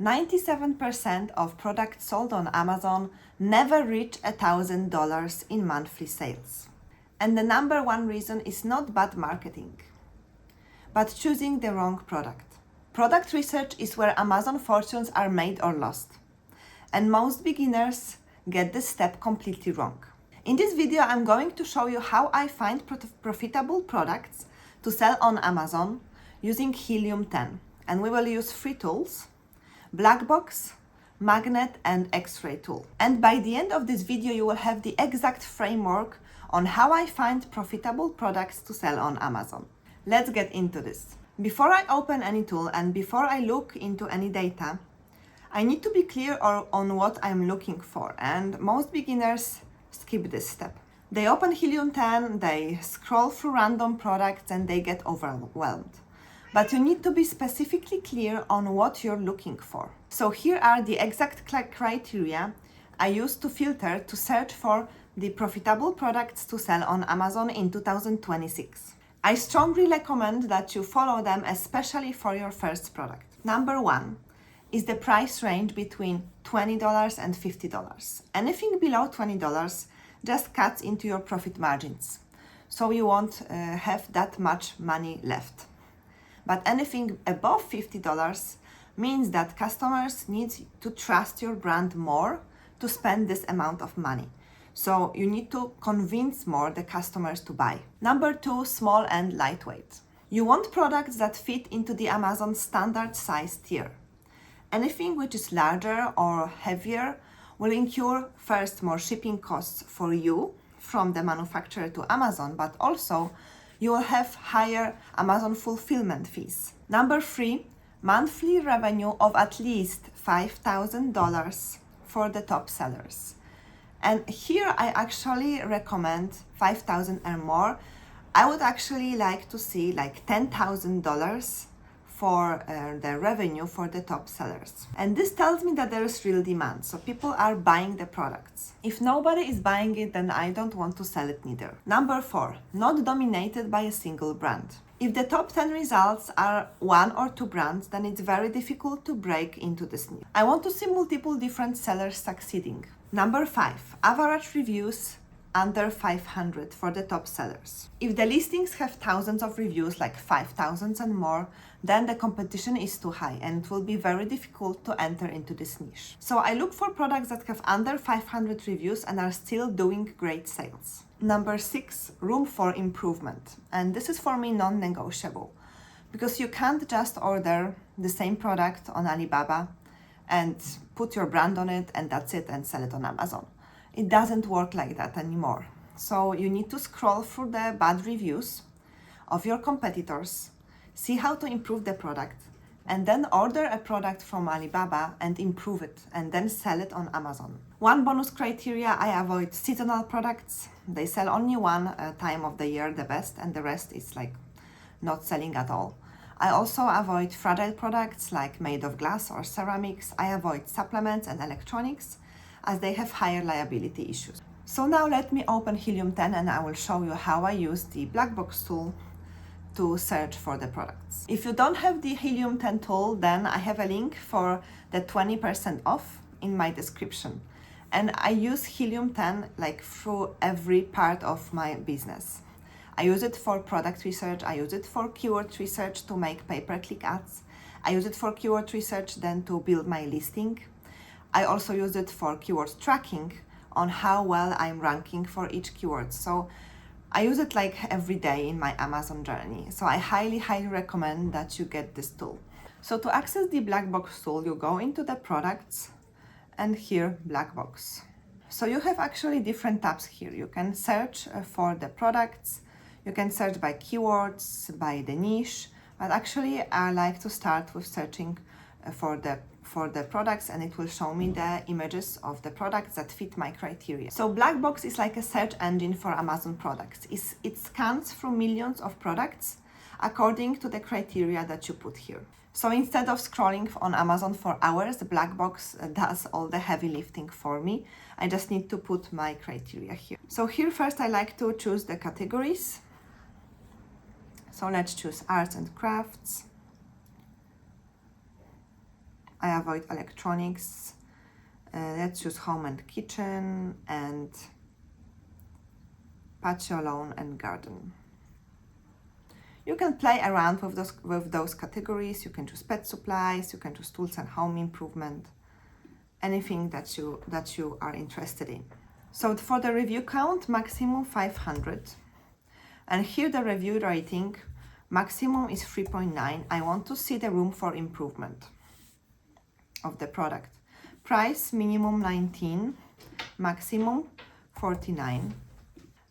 97% of products sold on Amazon never reach $1,000 in monthly sales. And the number one reason is not bad marketing, but choosing the wrong product. Product research is where Amazon fortunes are made or lost. And most beginners get this step completely wrong. In this video, I'm going to show you how I find profitable products to sell on Amazon using Helium 10. And we will use 3 tools: Black Box, Magnet, and X-ray tool. And by the end of this video, you will have the exact framework on how I find profitable products to sell on Amazon. Let's get into this. Before I open any tool and before I look into any data, I need to be clear on what I'm looking for, and most beginners skip this step. They open Helium 10, they scroll through random products and they get overwhelmed. But you need to be specifically clear on what you're looking for. So here are the exact criteria I use to filter to search for the profitable products to sell on Amazon in 2026. I strongly recommend that you follow them, especially for your first product. Number 1 is the price range between $20 and $50. Anything below $20 just cuts into your profit margins, so you won't have that much money left. But anything above $50 means that customers need to trust your brand more to spend this amount of money. So you need to convince more the customers to buy. Number 2, small and lightweight. You want products that fit into the Amazon standard size tier. Anything which is larger or heavier will incur first more shipping costs for you from the manufacturer to Amazon, but also you will have higher Amazon fulfillment fees. Number 3, monthly revenue of at least $5,000 for the top sellers. And here I actually recommend $5,000 and more. I would actually like to see like $10,000 for the revenue for the top sellers. And this tells me that there is real demand, so people are buying the products. If nobody is buying it, then I don't want to sell it neither. Number 4, not dominated by a single brand. If the top 10 results are 1 or 2 brands, then it's very difficult to break into this niche. I want to see multiple different sellers succeeding. Number 5, average reviews under 500 for the top sellers. If the listings have thousands of reviews, like 5,000 and more, then the competition is too high and it will be very difficult to enter into this niche. So I look for products that have under 500 reviews and are still doing great sales. Number 6, room for improvement. And this is for me non-negotiable, because you can't just order the same product on Alibaba and put your brand on it and that's it and sell it on Amazon. It doesn't work like that anymore. So you need to scroll through the bad reviews of your competitors, see how to improve the product, and then order a product from Alibaba and improve it, and then sell it on Amazon. One bonus criteria: I avoid seasonal products. They sell only one time of the year, the best, and the rest is like not selling at all. I also avoid fragile products like made of glass or ceramics. I avoid supplements and electronics, as they have higher liability issues. So now let me open Helium 10 and I will show you how I use the Black Box tool to search for the products. If you don't have the Helium 10 tool, then I have a link for the 20% off in my description. And I use Helium 10 like through every part of my business. I use it for product research, I use it for keyword research to make pay-per-click ads. I use it for keyword research then to build my listing. I also use it for keyword tracking on how well I'm ranking for each keyword. So I use it like every day in my Amazon journey. So I highly recommend that you get this tool. So to access the Black Box tool, you go into the products and here Black Box. So you have actually different tabs here. You can search for the products, you can search by keywords, by the niche, but actually I like to start with searching for the products, and it will show me the images of the products that fit my criteria. So Black Box is like a search engine for Amazon products. It scans through millions of products according to the criteria that you put here. So instead of scrolling on Amazon for hours, the Black Box does all the heavy lifting for me. I just need to put my criteria here. So here first I like to choose the categories. So let's choose arts and crafts. I avoid electronics. Let's choose home and kitchen and patio, lawn and garden. You can play around with those categories. You can choose pet supplies, you can choose tools and home improvement, anything that you are interested in. So for the review count, maximum 500. And here the review rating, maximum is 3.9. I want to see the room for improvement of the product. Price, minimum 19, maximum 49.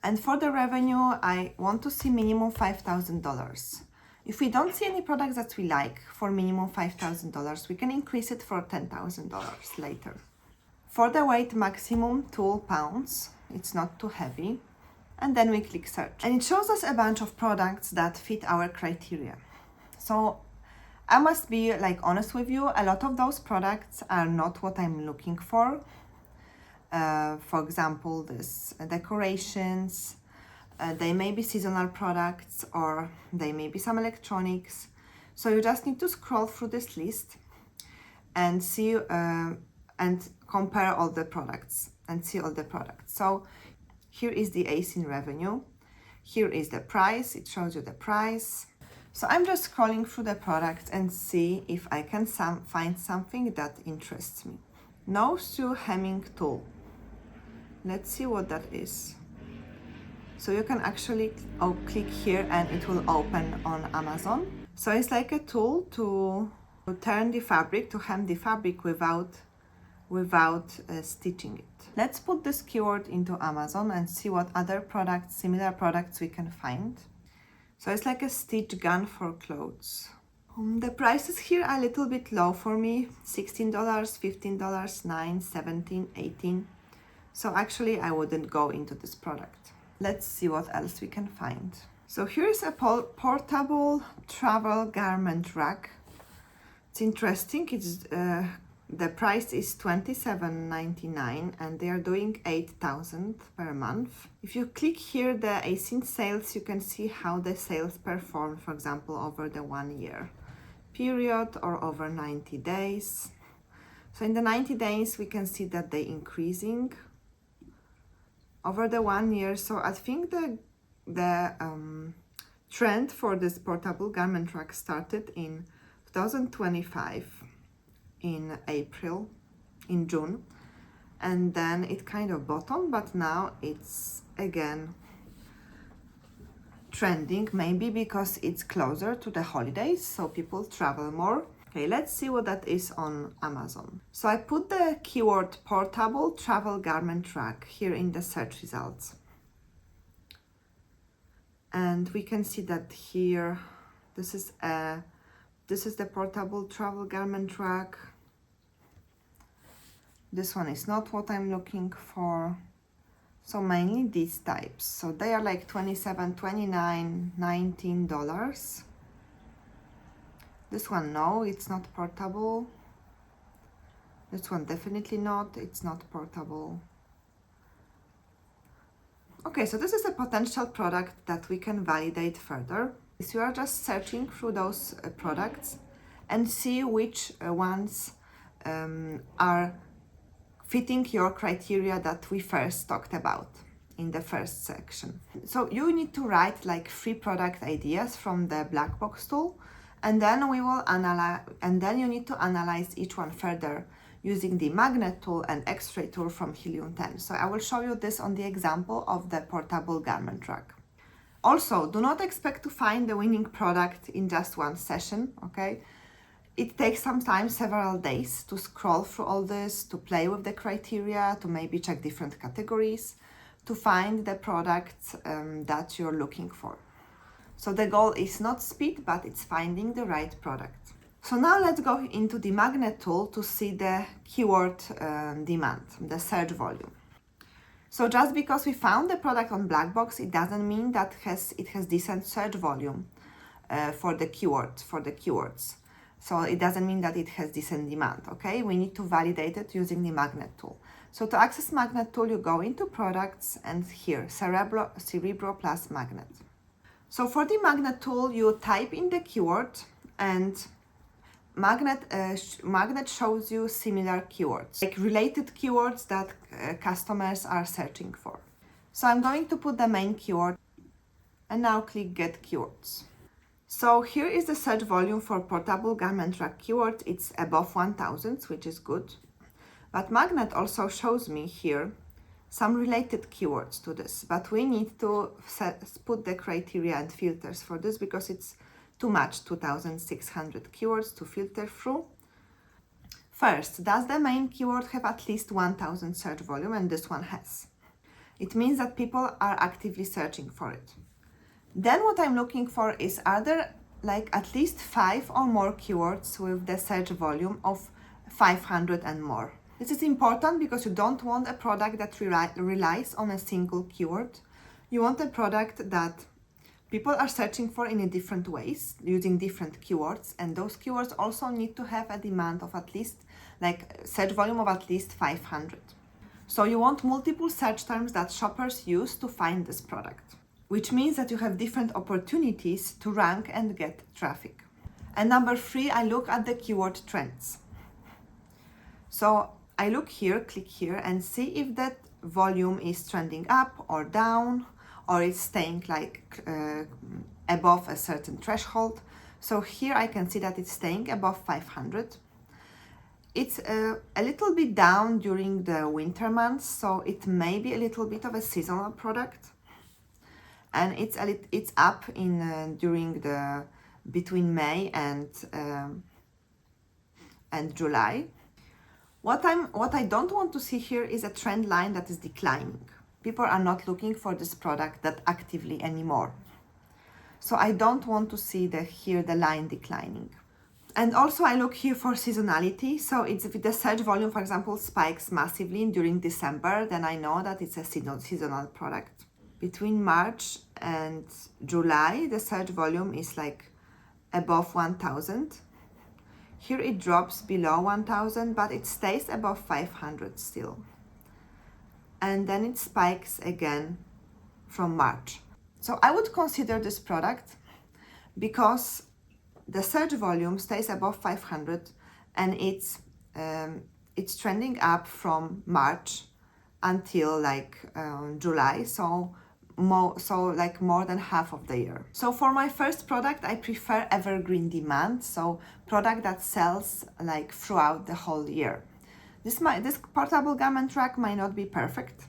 And for the revenue, I want to see minimum $5,000. If we don't see any products that we like for minimum $5,000, we can increase it for $10,000 later. For the weight, maximum 2 pounds. It's not too heavy. And then we click search. And it shows us a bunch of products that fit our criteria. So I must be honest with you, a lot of those products are not what I'm looking for. For example, this decorations, they may be seasonal products or they may be some electronics. So you just need to scroll through this list and see and compare all the products and see all the products. So here is the ASIN revenue. Here is the price. It shows you the price. So I'm just scrolling through the products and see if I can find something that interests me. Nose to hemming tool. Let's see what that is. So you can actually click here and it will open on Amazon. So it's like a tool to turn the fabric, to hem the fabric without stitching it. Let's put this keyword into Amazon and see what other products, similar products we can find. So it's like a stitch gun for clothes. The prices here are a little bit low for me. $16, $15, $9, $17, $18. So actually I wouldn't go into this product. Let's see what else we can find. So here's a portable travel garment rack. It's interesting. It's the price is $27.99 and they are doing 8,000 per month. If you click here the ASIN sales, you can see how the sales perform, for example, over the 1 year period or over 90 days. So in the 90 days, we can see that they're increasing over the 1 year. So I think the trend for this portable garment rack started in 2025 in June, and then it kind of bottomed, but now it's again trending, maybe because it's closer to the holidays, so people travel more. Okay, let's see what that is on Amazon. So I put the keyword portable travel garment rack here in the search results. And we can see that here, this is the portable travel garment rack. This one is not what I'm looking for. So mainly these types. So they are like $27, $29, $19. This one, no, it's not portable. This one definitely not, it's not portable. Okay, so this is a potential product that we can validate further. So you are just searching through those products and see which ones are fitting your criteria that we first talked about in the first section. So you need to write like 3 product ideas from the black box tool, and then we will analyze, and then you need to analyze each one further using the magnet tool and X-ray tool from Helium 10. So I will show you this on the example of the portable garment rack. Also, do not expect to find the winning product in just one session, okay? It takes sometimes several days to scroll through all this, to play with the criteria, to maybe check different categories, to find the products that you're looking for. So the goal is not speed, but it's finding the right product. So now let's go into the magnet tool to see the keyword demand, the search volume. So just because we found the product on black box, it doesn't mean that it has decent search volume for the keywords. So it doesn't mean that it has decent demand, okay? We need to validate it using the magnet tool. So to access magnet tool, you go into products and here, Cerebro plus magnet. So for the magnet tool, you type in the keyword and Magnet shows you similar keywords, like related keywords that customers are searching for. So I'm going to put the main keyword and now click Get Keywords. So here is the search volume for portable garment rack keyword. It's above 1000, which is good. But Magnet also shows me here some related keywords to this, but we need to put the criteria and filters for this because it's too much, 2600 keywords to filter through. First, does the main keyword have at least 1000 search volume? And this one has. It means that people are actively searching for it. Then what I'm looking for is, are there like at least 5 or more keywords with the search volume of 500 and more? This is important because you don't want a product that relies on a single keyword. You want a product that people are searching for in a different ways, using different keywords, and those keywords also need to have a demand of at least, like search volume of at least 500. So you want multiple search terms that shoppers use to find this product, which means that you have different opportunities to rank and get traffic. And number 3, I look at the keyword trends. So I look here, click here, and see if that volume is trending up or down, or it's staying like above a certain threshold. So here I can see that it's staying above 500. It's a little bit down during the winter months, so it may be a little bit of a seasonal product. And it's up in during the between May and July. What I don't want to see here is a trend line that is declining. People are not looking for this product that actively anymore. So I don't want to see here the line declining. And also I look here for seasonality. So if the search volume, for example, spikes massively during December, then I know that it's a seasonal product. Between March and July, the search volume is like above 1000. Here it drops below 1000, but it stays above 500 still. And then it spikes again from March. So I would consider this product because the search volume stays above 500 and it's trending up from March until like July. So more than half of the year. So for my first product, I prefer evergreen demand, so product that sells like throughout the whole year. This portable garment rack might not be perfect.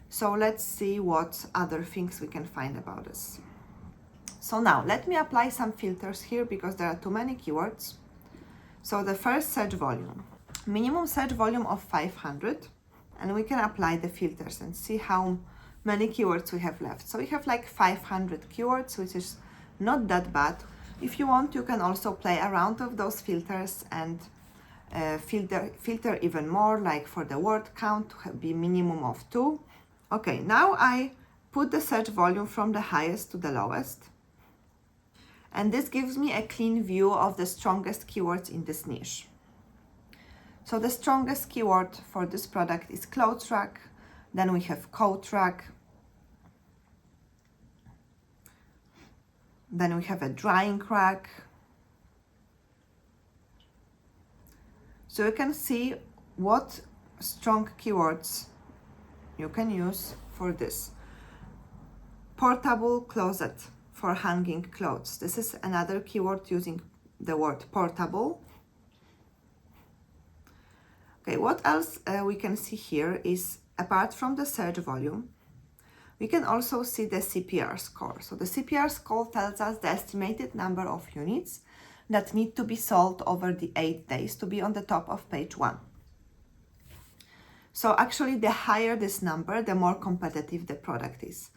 So let's see what other things we can find about this. So now let me apply some filters here because there are too many keywords. So the first, search volume. Minimum search volume of 500, and we can apply the filters and see how many keywords we have left. So we have like 500 keywords, which is not that bad. If you want, you can also play around with those filters and filter even more, like for the word count to be minimum of 2. Okay, now I put the search volume from the highest to the lowest. And this gives me a clean view of the strongest keywords in this niche. So the strongest keyword for this product is clothes rack. Then we have coat rack. Then we have a drying rack. So you can see what strong keywords you can use for this. Portable closet for hanging clothes. This is another keyword using the word portable. Okay, what else we can see here is, apart from the search volume, we can also see the CPR score. So the CPR score tells us the estimated number of units that need to be sold over the 8 days to be on the top of page 1. So actually, the higher this number, the more competitive the product is.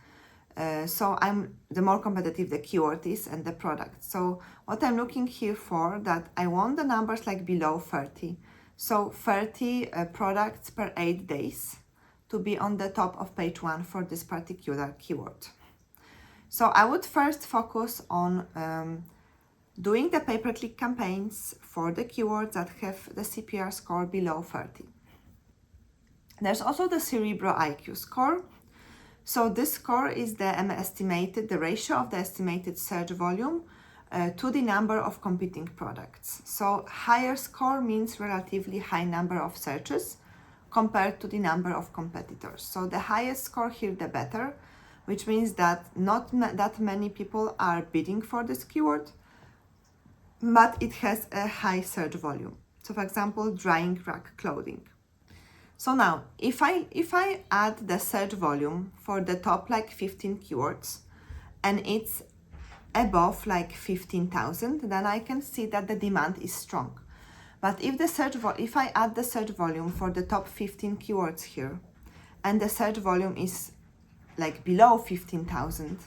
The more competitive the keyword is and the product. So what I'm looking here for, that I want the numbers like below 30. So 30 products per 8 days to be on the top of page 1 for this particular keyword. So I would first focus on doing the pay-per-click campaigns for the keywords that have the CPR score below 30. There's also the Cerebro IQ score. So this score is the ratio of the estimated search volume to the number of competing products. So higher score means relatively high number of searches compared to the number of competitors. So the highest score here, the better, which means that not that many people are bidding for this keyword, but it has a high search volume. So for example, drying rack clothing. So now, if I add the search volume for the top like 15 keywords, and it's above like 15,000, then I can see that the demand is strong. But if I add the search volume for the top 15 keywords here, and the search volume is like below 15,000,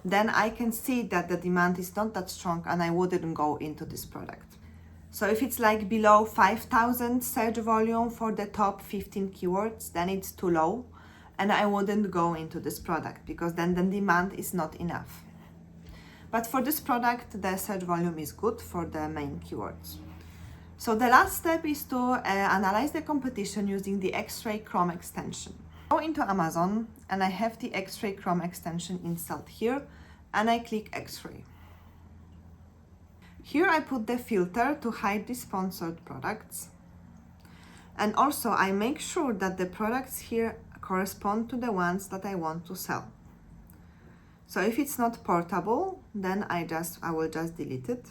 then I can see that the demand is not that strong and I wouldn't go into this product. So if it's like below 5,000 search volume for the top 15 keywords, then it's too low and I wouldn't go into this product because then the demand is not enough. But for this product, the search volume is good for the main keywords. So the last step is to analyze the competition using the X-Ray Chrome extension. Go into Amazon and I have the X-Ray Chrome extension installed here and I click X-Ray. Here I put the filter to hide the sponsored products. And also I make sure that the products here correspond to the ones that I want to sell. So if it's not portable, then I will just delete it.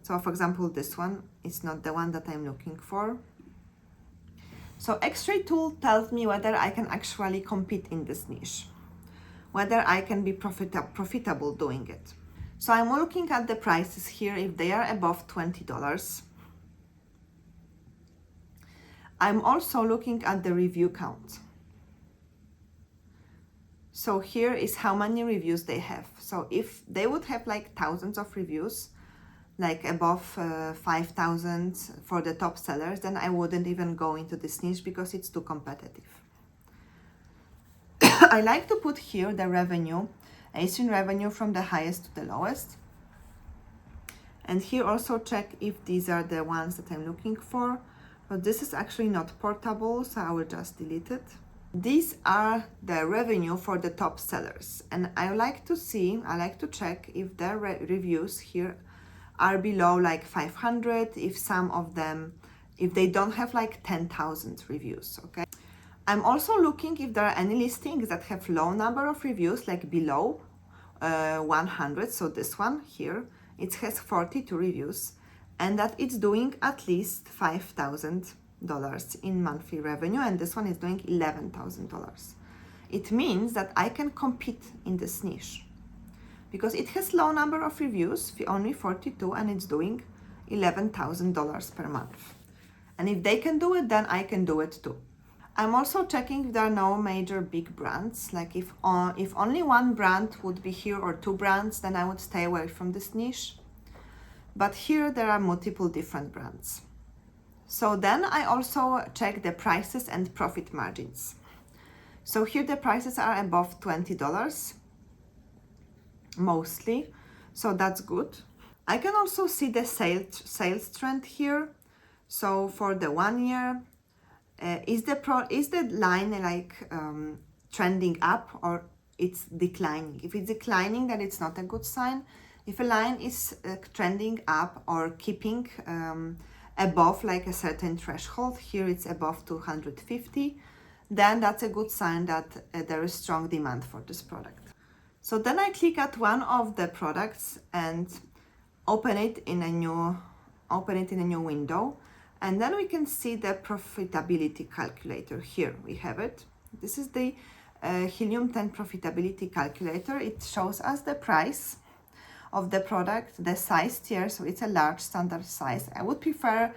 So for example, this one is not the one that I'm looking for. So X-Ray tool tells me whether I can actually compete in this niche, whether I can be profitable doing it. So I'm looking at the prices here if they are above $20. I'm also looking at the review count. So here is how many reviews they have. So if they would have like thousands of reviews, like above 5,000 for the top sellers, then I wouldn't even go into this niche because it's too competitive. I like to put here the revenue, async revenue from the highest to the lowest. And here also check if these are the ones that I'm looking for. But this is actually not portable, so I will just delete it. These are the revenue for the top sellers. And I like to check if their reviews here are below like 500, if some of them, if they don't have like 10,000 reviews, okay? I'm also looking if there are any listings that have low number of reviews, like below 100. So this one here, it has 42 reviews and that it's doing at least $5,000 in monthly revenue, and this one is doing $11,000. It means that I can compete in this niche because it has low number of reviews, only 42, and it's doing $11,000 per month. And if they can do it, then I can do it too. I'm also checking if there are no major big brands. Like if only one brand would be here or two brands, then I would stay away from this niche. But here there are multiple different brands. So then I also check the prices and profit margins. So here the prices are above $20 mostly, so that's good. I can also see the sales trend here. So for the 1 year, is the line like trending up or it's declining? If it's declining, then it's not a good sign. If a line is trending up or keeping above like a certain threshold, here it's above 250, then that's a good sign that there is strong demand for this product. So then I click at one of the products and open it in a new window, and then we can see the profitability calculator. Here we have it. This is the Helium 10 profitability calculator. It shows us the price of the product, the size tier, so it's a large standard size. I would prefer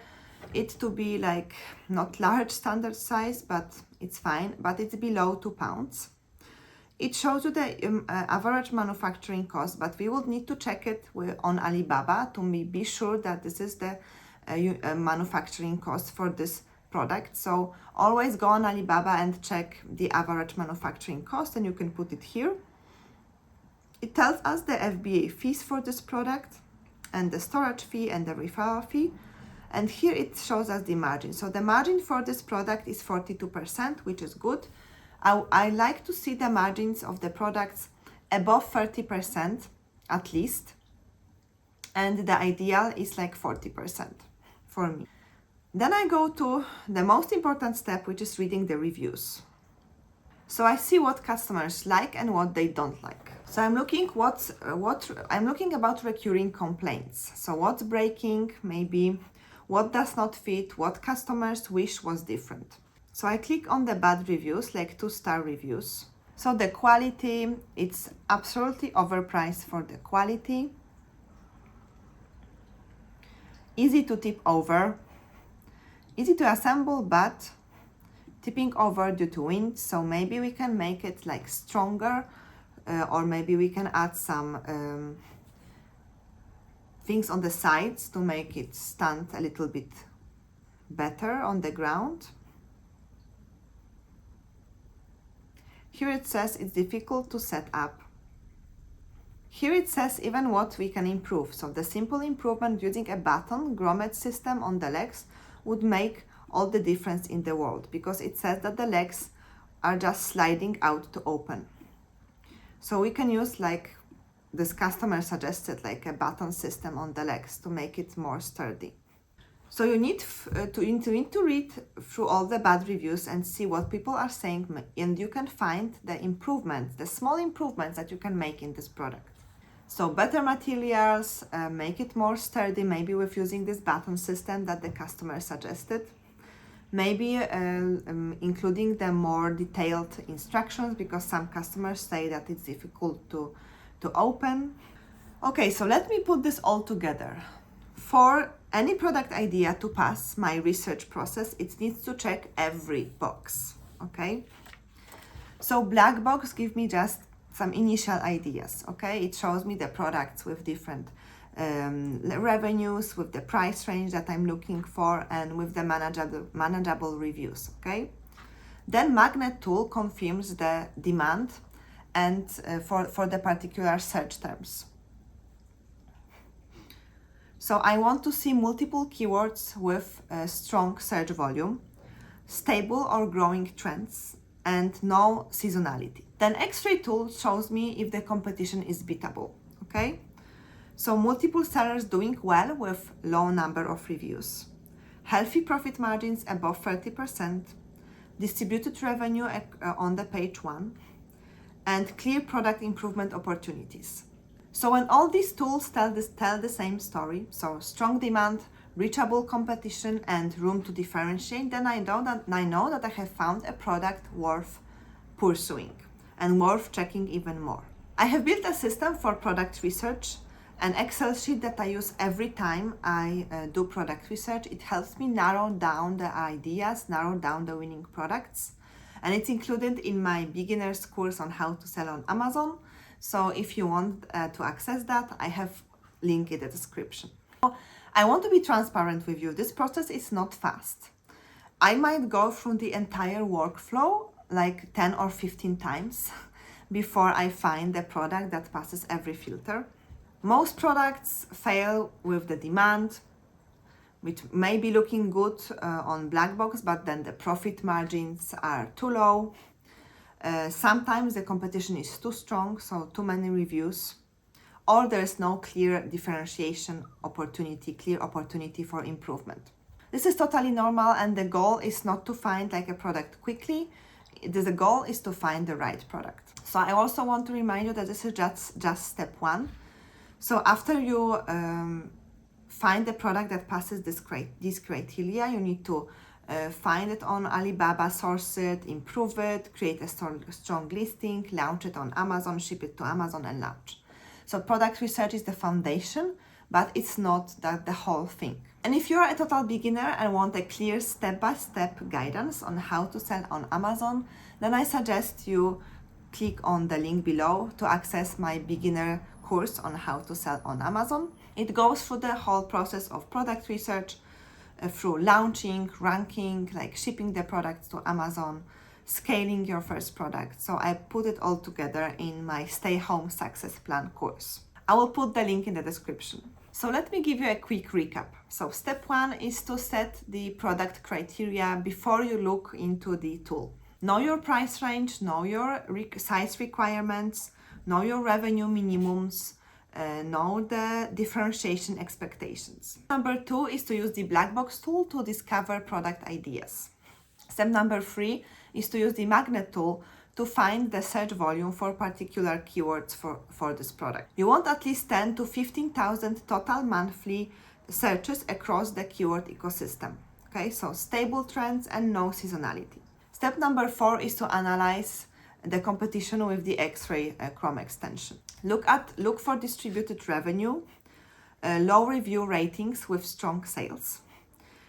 it to be like not large standard size, but it's fine, but it's below 2 pounds. It shows you the average manufacturing cost, but we would need to check it on Alibaba to be sure that this is the manufacturing cost for this product. So always go on Alibaba and check the average manufacturing cost, and you can put it here. It tells us the FBA fees for this product and the storage fee and the referral fee. And here it shows us the margin. So the margin for this product is 42%, which is good. I like to see the margins of the products above 30% at least. and the ideal is like 40% for me. Then I go to the most important step, which is reading the reviews. So I see what customers like and what they don't like. So I'm looking I'm looking about recurring complaints. So what's breaking, maybe what does not fit, what customers wish was different. So I click on the bad reviews, like 2-star reviews. So the quality, it's absolutely overpriced for the quality. Easy to tip over. Easy to assemble, but tipping over due to wind. So maybe we can make it like stronger, or maybe we can add some things on the sides to make it stand a little bit better on the ground. Here it says it's difficult to set up. Here it says even what we can improve. So the simple improvement using a button grommet system on the legs would make all the difference in the world, because it says that the legs are just sliding out to open. So we can use, like this customer suggested, like a button system on the legs to make it more sturdy. So you need to read through all the bad reviews and see what people are saying, and you can find the improvements, the small improvements that you can make in this product. So better materials, make it more sturdy, maybe with using this button system that the customer suggested. Maybe including the more detailed instructions, because some customers say that it's difficult to open. Okay, so let me put this all together. For any product idea to pass my research process, it needs to check every box, okay? So black box gives me just some initial ideas, okay? It shows me the products with different revenues, with the price range that I'm looking for, and with the manageable reviews, okay? Then magnet tool confirms the demand and for the particular search terms. So I want to see multiple keywords with a strong search volume, stable or growing trends, and no seasonality. Then X-ray tool shows me if the competition is beatable, okay? So multiple sellers doing well with low number of reviews, healthy profit margins above 30%, distributed revenue on the page 1, and clear product improvement opportunities. So when all these tools tell the same story, so strong demand, reachable competition, and room to differentiate, then I know that I have found a product worth pursuing and worth checking even more. I have built a system for product research, an Excel sheet that I use every time I do product research. It helps me narrow down the ideas, narrow down the winning products, and it's included in my beginner's course on how to sell on Amazon. So if you want to access that, I have link in the description. I want to be transparent with you. This process is not fast. I might go through the entire workflow like 10 or 15 times before I find the product that passes every filter. Most products fail with the demand, which may be looking good on black box, but then the profit margins are too low. Sometimes the competition is too strong, so too many reviews, or there's no clear differentiation opportunity, clear opportunity for improvement. This is totally normal, and the goal is not to find like a product quickly. The goal is to find the right product. So I also want to remind you that this is just step 1. So after you find the product that passes these criteria, you need to find it on Alibaba, source it, improve it, create a strong listing, launch it on Amazon, ship it to Amazon, and launch. So product research is the foundation, but it's not the whole thing. And if you're a total beginner and want a clear step-by-step guidance on how to sell on Amazon, then I suggest you click on the link below to access my beginner course on how to sell on Amazon. It goes through the whole process of product research, through launching, ranking, like shipping the products to Amazon, scaling your first product. So I put it all together in my Stay Home Success Plan course. I will put the link in the description. So let me give you a quick recap. So step 1 is to set the product criteria before you look into the tool. Know your price range, know your size requirements, know your revenue minimums, know the differentiation expectations. Number 2 is to use the black box tool to discover product ideas. Step number 3 is to use the magnet tool to find the search volume for particular keywords for this product. You want at least 10 to 15,000 total monthly searches across the keyword ecosystem. Okay, so stable trends and no seasonality. Step number 4 is to analyze the competition with the X-ray Chrome extension. Look for distributed revenue, low review ratings with strong sales,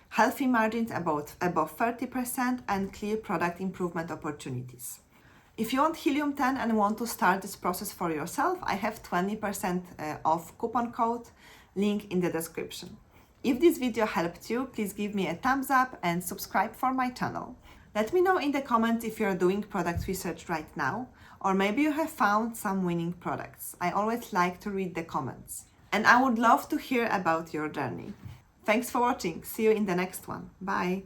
healthy margins above 30%, and clear product improvement opportunities. If you want Helium 10 and want to start this process for yourself, I have 20% off coupon code, link in the description. If this video helped you, please give me a thumbs up and subscribe for my channel. Let me know in the comments if you're doing product research right now, or maybe you have found some winning products. I always like to read the comments. And I would love to hear about your journey. Thanks for watching. See you in the next one. Bye.